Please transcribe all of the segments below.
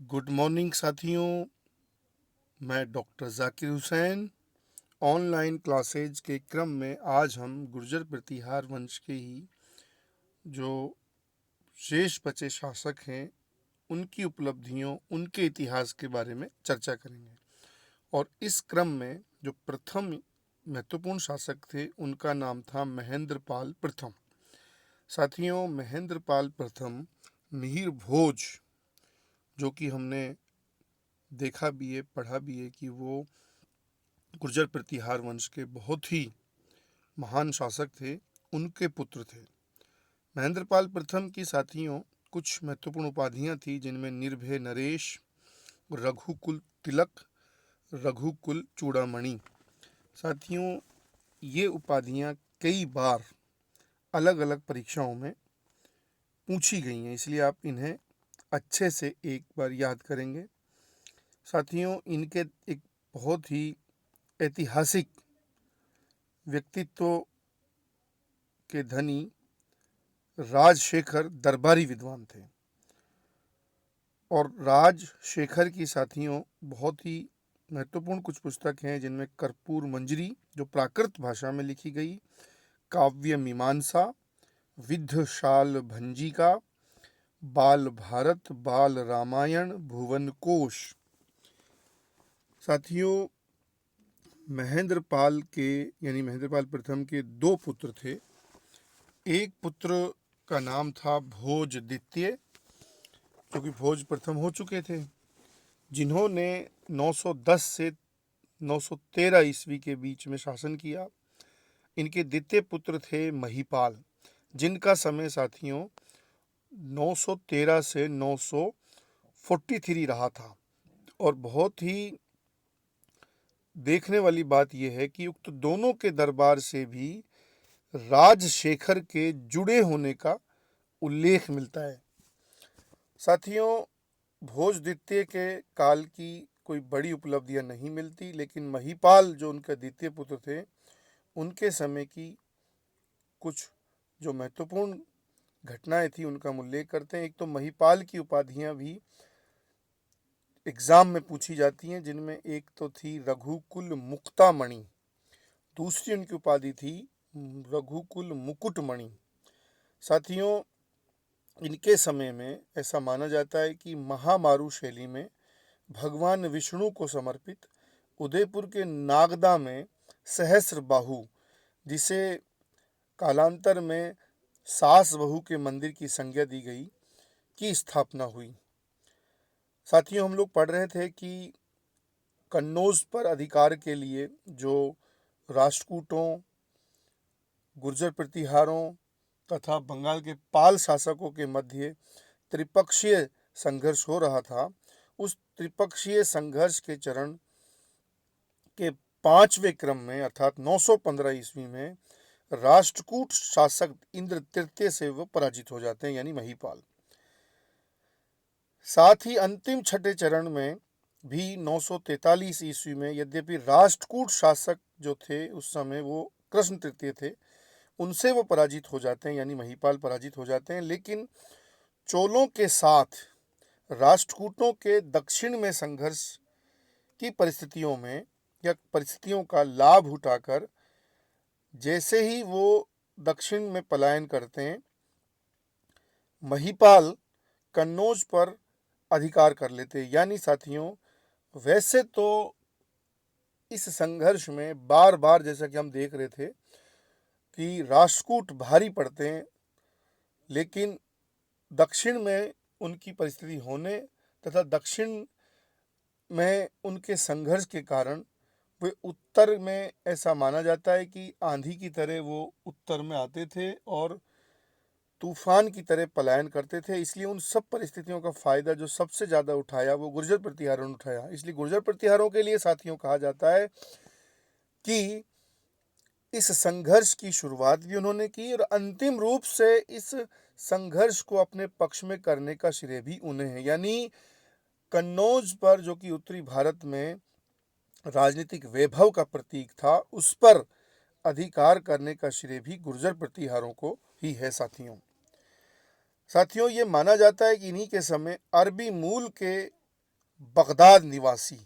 Good morning साथियों। मैं doctor Zakir Hussain. Online classes के क्रम में आज हम गुर्जर प्रतिहार वंश के ही जो शेष बचे शासक हैं उनकी उपलब्धियों, उनके इतिहास के बारे में चर्चा करेंगे। और इस क्रम में जो प्रथम महत्वपूर्ण शासक थे उनका नाम था महेंद्रपाल प्रथम। साथियों, महेंद्रपाल प्रथम मिहिर भोज, जो कि हमने देखा भी है, पढ़ा भी है कि वो गुर्जर प्रतिहार वंश के बहुत ही महान शासक थे, उनके पुत्र थे। महेंद्रपाल प्रथम की साथियों कुछ महत्वपूर्ण उपाधियां थी, जिनमें निर्भय नरेश, रघुकुल तिलक, रघुकुल चूड़ामणि। साथियों, ये उपाधियां कई बार अलग अलग परीक्षाओं में पूछी गई हैं, इसलिए आप इन्हें अच्छे से एक बार याद करेंगे। साथियों, इनके एक बहुत ही ऐतिहासिक व्यक्तित्व के धनी राजशेखर दरबारी विद्वान थे। और राजशेखर की साथियों बहुत ही महत्वपूर्ण कुछ पुस्तक हैं, जिनमें कर्पूर मंजरी जो प्राकृत भाषा में लिखी गई, काव्य मीमांसा, विद्धशाल भंजिका, बाल भारत, बाल रामायण, भुवन कोश। साथियों, महेंद्रपाल के यानी महेंद्रपाल प्रथम के दो पुत्र थे। एक पुत्र का नाम था भोज द्वितीय, जो कि भोज प्रथम हो चुके थे, जिन्होंने 910 से 913 ईस्वी के बीच में शासन किया। इनके द्वितीय पुत्र थे महीपाल, जिनका समय साथियों 913 से 943 रहा था। और बहुत ही देखने वाली बात यह है कि उक्त दोनों के दरबार से भी राजशेखर के जुड़े होने का उल्लेख मिलता है। साथियों, भोज द्वितीय के काल की कोई बड़ी उपलब्धियां नहीं मिलती, लेकिन महीपाल जो उनके द्वितीय पुत्र थे, उनके समय की कुछ जो महत्वपूर्ण घटनाएं थी उनका हम उल्लेख करते हैं। एक तो महीपाल की उपाधियां भी एग्जाम में पूछी जाती हैं, जिनमें एक तो थी रघुकुल मुक्तामणि, दूसरी उनकी उपाधि थी रघुकुल मुकुटमणि। साथियों, इनके समय में ऐसा माना जाता है कि महामारू शैली में भगवान विष्णु को समर्पित उदयपुर के नागदा में सहस्र बाहु, जिसे कालांतर में सास बहू के मंदिर की संज्ञा दी गई, की स्थापना हुई। साथियों, हम लोग पढ़ रहे थे कि कन्नौज पर अधिकार के लिए जो राष्ट्रकूटों, गुर्जर प्रतिहारों तथा बंगाल के पाल शासकों के मध्य त्रिपक्षीय संघर्ष हो रहा था, उस त्रिपक्षीय संघर्ष के चरण के 5वें क्रम में अर्थात 915 ईस्वी में राष्ट्रकूट शासक इंद्र तृतीय से वो पराजित हो जाते हैं, यानी महीपाल। साथ ही अंतिम छठे चरण में भी 943 ईस्वी में, यद्यपि राष्ट्रकूट शासक जो थे उस समय वो कृष्ण तृतीय थे, उनसे वो पराजित हो जाते हैं, यानी महीपाल पराजित हो जाते हैं। लेकिन चोलों के साथ राष्ट्रकूटों के दक्षिण में संघर्ष की परिस्थितियों में या परिस्थितियों का लाभ उठाकर जैसे ही वो दक्षिण में पलायन करते हैं, महीपाल कन्नौज पर अधिकार कर लेते हैं। यानी साथियों, वैसे तो इस संघर्ष में बार बार जैसा कि हम देख रहे थे कि राष्ट्रकूट भारी पड़ते हैं, लेकिन दक्षिण में उनकी परिस्थिति होने तथा दक्षिण में उनके संघर्ष के कारण वे उत्तर में, ऐसा माना जाता है कि आंधी की तरह वो उत्तर में आते थे और तूफान की तरह पलायन करते थे। इसलिए उन सब परिस्थितियों का फायदा जो सबसे ज़्यादा उठाया वो गुर्जर प्रतिहारों ने उठाया। इसलिए गुर्जर प्रतिहारों के लिए साथियों कहा जाता है कि इस संघर्ष की शुरुआत भी उन्होंने की और अंतिम रूप से इस संघर्ष को अपने पक्ष में करने का श्रेय भी उन्हें है। यानी कन्नौज पर, जो कि उत्तरी भारत में राजनीतिक वैभव का प्रतीक था, उस पर अधिकार करने का श्रेय भी गुर्जर प्रतिहारों को ही है। साथियों, ये माना जाता है कि इन्हीं के समय अरबी मूल के बगदाद निवासी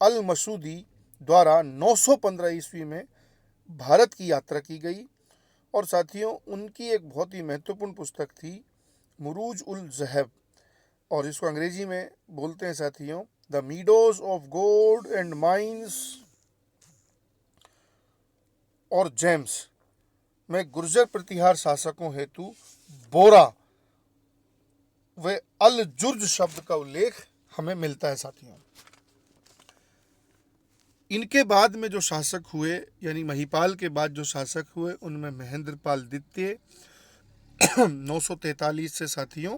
अल मसूदी द्वारा 915 ईस्वी में भारत की यात्रा की गई। और साथियों, उनकी एक बहुत ही महत्वपूर्ण पुस्तक थी मुरूज उल ज़हब, और इसको अंग्रेजी में बोलते हैं साथियों the meadows of gold and mines और जेम्स, में गुर्जर प्रतिहार शासकों हेतु बोरा व अल जुर्ज शब्द का उल्लेख हमें मिलता है साथियों। इनके बाद में जो शासक हुए, यानी महिपाल के बाद जो शासक हुए, उनमें महेंद्रपाल द्वितीय 943 से साथियों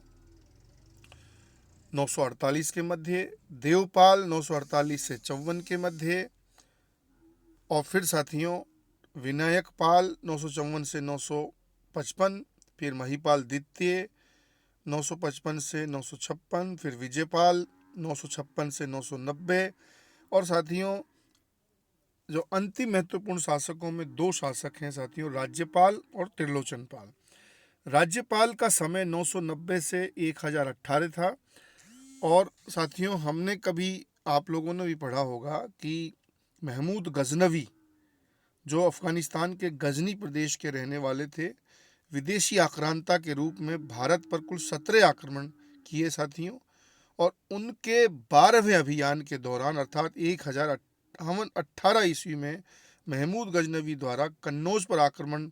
948 के मध्य, देवपाल 948 से 54 के मध्य, और फिर साथियों विनायक पाल 954 से 955, फिर महिपाल द्वितीय 955 से 956, फिर विजयपाल 956 से 990, और साथियों जो अंतिम महत्वपूर्ण शासकों में दो शासक हैं साथियों, राज्यपाल और त्रिलोचन पाल। राज्यपाल का समय 990 से 1018 था। और साथियों, हमने कभी, आप लोगों ने भी पढ़ा होगा कि महमूद गजनवी जो अफगानिस्तान के गजनी प्रदेश के रहने वाले थे, विदेशी आक्रांता के रूप में भारत पर कुल 17 आक्रमण किए साथियों। और उनके 12वें अभियान के दौरान अर्थात 1018 ईस्वी में महमूद गजनवी द्वारा कन्नौज पर आक्रमण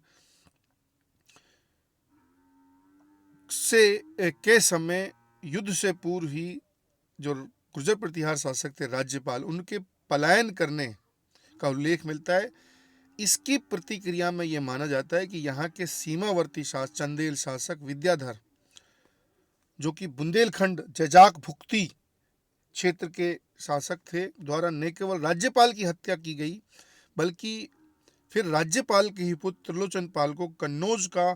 के समय युद्ध से पूर्व ही जो गुर्जर प्रतिहार शासक थे राज्यपाल, उनके पलायन करने का उल्लेख मिलता है। इसकी प्रतिक्रिया में यह माना जाता है कि यहाँ के सीमावर्ती चंदेल शासक विद्याधर, जो कि बुंदेलखंड जजाक भुक्ति क्षेत्र के शासक थे, द्वारा न केवल राज्यपाल की हत्या की गई, बल्कि फिर राज्यपाल के ही पुत्र त्रिलोचन पाल को कन्नौज का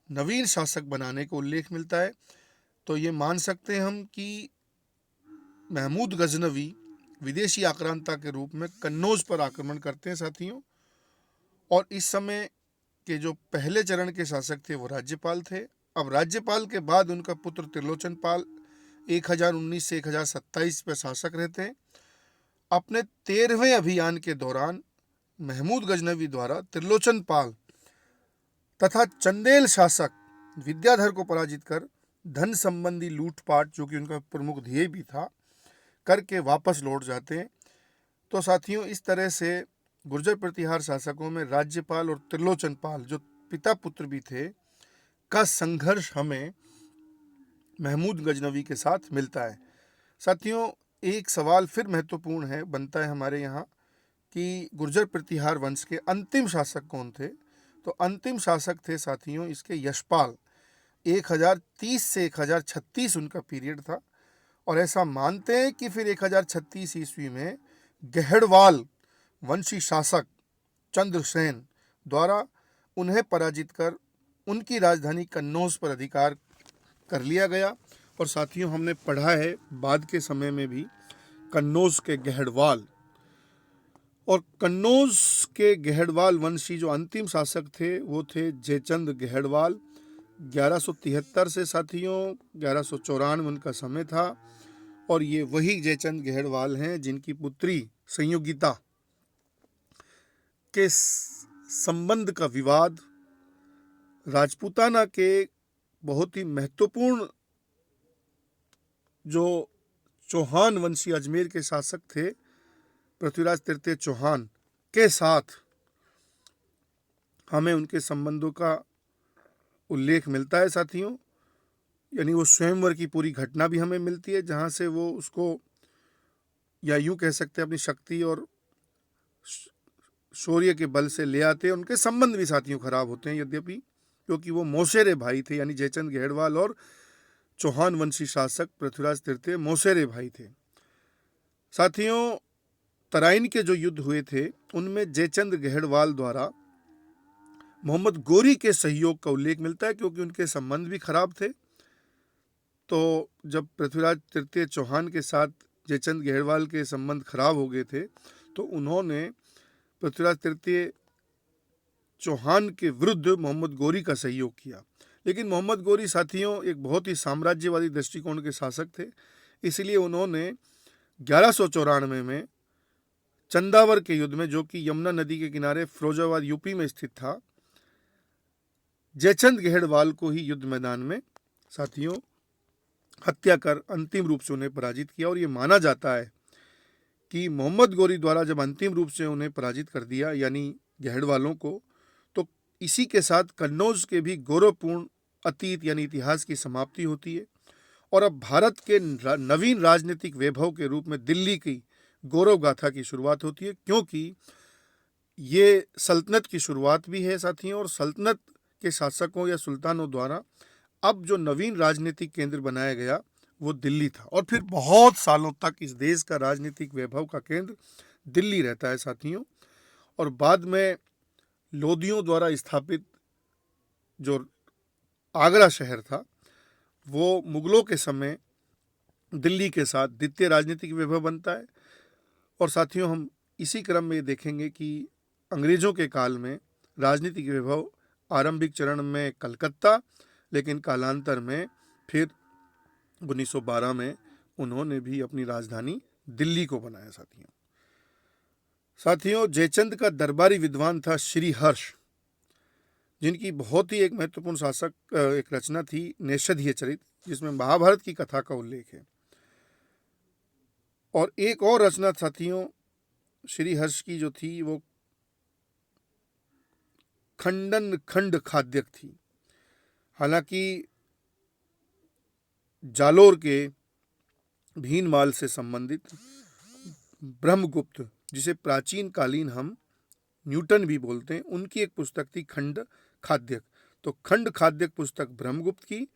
नवीन शासक बनाने का उल्लेख मिलता है। तो ये मान सकते हैं हम कि महमूद गजनवी विदेशी आक्रांता के रूप में कन्नौज पर आक्रमण करते हैं साथियों। और इस समय के जो पहले चरण के शासक थे वो राज्यपाल थे। अब राज्यपाल के बाद उनका पुत्र त्रिलोचन पाल 1019 से 1027 पर शासक रहते हैं। अपने 13वें अभियान के दौरान महमूद गजनवी द्वारा त्रिलोचन पाल तथा चंदेल शासक विद्याधर को पराजित कर धन संबंधी लूटपाट, जो कि उनका प्रमुख ध्येय भी था, करके वापस लौट जाते हैं। तो साथियों, इस तरह से गुर्जर प्रतिहार शासकों में राज्यपाल और त्रिलोचन पाल, जो पिता पुत्र भी थे, का संघर्ष हमें महमूद गजनवी के साथ मिलता है। साथियों, एक सवाल फिर महत्वपूर्ण है, बनता है हमारे यहाँ कि गुर्जर प्रतिहार वंश के अंतिम शासक कौन थे। तो अंतिम शासक थे साथियों इसके यशपाल। 1030 से 1036 उनका पीरियड था। और ऐसा मानते हैं कि फिर 1036 ईस्वी में गहड़वाल वंशी शासक चंद्रसेन द्वारा उन्हें पराजित कर उनकी राजधानी कन्नौज पर अधिकार कर लिया गया। और साथियों, हमने पढ़ा है बाद के समय में भी कन्नौज के गहड़वाल, और कन्नौज के गहड़वाल वंशी जो अंतिम शासक थे वो थे जयचंद गहड़वाल। 1173 से साथियों 1194 उनका समय था। और ये वही जयचंद गहड़वाल हैं जिनकी पुत्री संयोगिता के संबंध का विवाद राजपूताना के बहुत ही महत्वपूर्ण जो चौहान वंशी अजमेर के शासक थे पृथ्वीराज तृतीय चौहान के साथ हमें उनके संबंधों का उल्लेख मिलता है साथियों। यानी वो स्वयंवर की पूरी घटना भी हमें मिलती है, जहाँ से वो उसको, या यूँ कह सकते हैं, अपनी शक्ति और शौर्य के बल से ले आते हैं। उनके संबंध भी साथियों खराब होते हैं यद्यपि, क्योंकि वो मौसेरे भाई थे, यानी जयचंद गहड़वाल और चौहान वंशी शासक पृथ्वीराज तृतीय मौसेरे भाई थे साथियों। तराइन के जो युद्ध हुए थे उनमें जयचंद गहड़वाल द्वारा मोहम्मद गोरी के सहयोग का उल्लेख मिलता है, क्योंकि उनके संबंध भी खराब थे। तो जब पृथ्वीराज तृतीय चौहान के साथ जयचंद गहड़वाल के संबंध खराब हो गए थे तो उन्होंने पृथ्वीराज तृतीय चौहान के विरुद्ध मोहम्मद गोरी का सहयोग किया। लेकिन मोहम्मद गोरी साथियों एक बहुत ही साम्राज्यवादी दृष्टिकोण के शासक थे, इसलिए उन्होंने 1194 में चंदावर के युद्ध में, जो कि यमुना नदी के किनारे फिरोजाबाद यूपी में स्थित था, जयचंद गेहड़वाल को ही युद्ध मैदान में साथियों हत्या कर अंतिम रूप से उन्हें पराजित किया। और ये माना जाता है कि मोहम्मद गोरी द्वारा जब अंतिम रूप से उन्हें पराजित कर दिया, यानी गेहड़वालों को, तो इसी के साथ कन्नौज के भी गौरवपूर्ण अतीत यानी इतिहास की समाप्ति होती है और अब भारत के नवीन राजनीतिक वैभव के रूप में दिल्ली की गौरव गाथा की शुरुआत होती है, क्योंकि ये सल्तनत की शुरुआत भी है साथियों। और सल्तनत के शासकों या सुल्तानों द्वारा अब जो नवीन राजनीतिक केंद्र बनाया गया वो दिल्ली था और फिर बहुत सालों तक इस देश का राजनीतिक वैभव का केंद्र दिल्ली रहता है साथियों। और बाद में लोदियों द्वारा स्थापित जो आगरा शहर था वो मुगलों के समय दिल्ली के साथ द्वितीय राजनीतिक वैभव बनता है। और साथियों हम इसी क्रम में देखेंगे कि अंग्रेजों के काल में राजनीतिक वैभव आरंभिक चरण में कलकत्ता, लेकिन कालांतर में फिर 1912 में उन्होंने भी अपनी राजधानी दिल्ली को बनाया साथियों जयचंद का दरबारी विद्वान था श्री हर्ष, जिनकी बहुत ही एक महत्वपूर्ण शासक एक रचना थी नेषधीय चरित, जिसमें महाभारत की कथा का उल्लेख है। और एक और रचना साथियों श्री हर्ष की जो थी वो खंडन खंड खाद्यक थी। हालांकि जालोर के भीनमाल से संबंधित ब्रह्मगुप्त, जिसे प्राचीन कालीन हम न्यूटन भी बोलते हैं, उनकी एक पुस्तक थी खंड खाद्यक। तो खंड खाद्यक पुस्तक ब्रह्मगुप्त की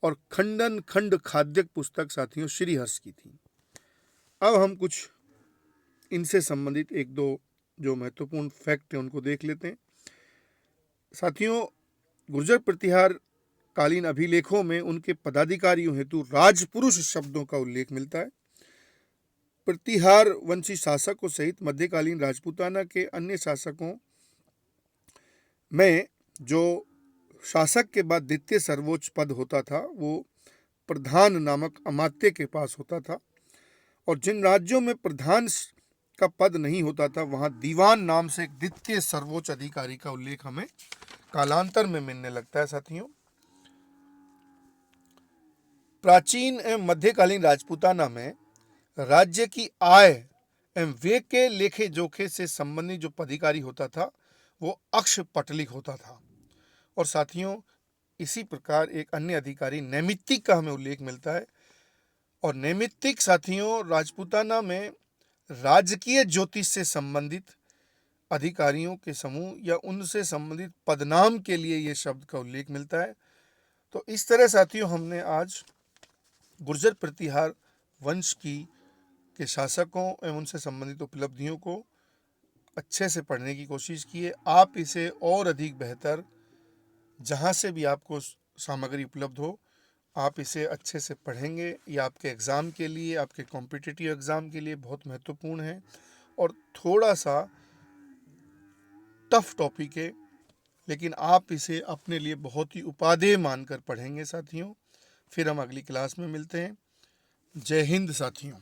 और खंडन खंड खाद्यक पुस्तक साथियों श्रीहर्ष की थी। अब हम कुछ इनसे संबंधित एक दो जो महत्वपूर्ण फैक्ट है उनको देख लेते हैं साथियों। गुर्जर प्रतिहार कालीन अभिलेखों में उनके पदाधिकारियों हेतु राजपुरुष शब्दों का उल्लेख मिलता है। प्रतिहार वंशी शासकों सहित मध्यकालीन राजपूताना के अन्य शासकों में जो शासक के बाद द्वितीय सर्वोच्च पद होता था वो प्रधान नामक अमात्य के पास होता था। और जिन राज्यों में प्रधान का पद नहीं होता था वहां दीवान नाम से एक द्वितीय सर्वोच्च अधिकारी का उल्लेख हमें कालांतर में मिलने लगता है साथियों। प्राचीन एवं मध्यकालीन राजपूताना में राज्य की आय एवं व्यय के लेखे जोखे से संबंधित जो पदाधिकारी होता था वो अक्ष पटलिक होता था। और साथियों इसी प्रकार एक अन्य अधिकारी नैमित्तिक का हमें उल्लेख मिलता है। और नैमित्तिक साथियों राजपूताना में राजकीय ज्योतिष से संबंधित अधिकारियों के समूह या उनसे संबंधित पदनाम के लिए ये शब्द का उल्लेख मिलता है। तो इस तरह साथियों हमने आज गुर्जर प्रतिहार वंश के शासकों एवं उनसे संबंधित उपलब्धियों को अच्छे से पढ़ने की कोशिश की है। आप इसे और अधिक बेहतर जहाँ से भी आपको सामग्री उपलब्ध हो आप इसे अच्छे से पढ़ेंगे। ये आपके एग्ज़ाम के लिए, आपके कॉम्पिटिटिव एग्ज़ाम के लिए बहुत महत्वपूर्ण है और थोड़ा सा टफ टॉपिक है, लेकिन आप इसे अपने लिए बहुत ही उपादेय मानकर पढ़ेंगे साथियों। फिर हम अगली क्लास में मिलते हैं। जय हिंद साथियों।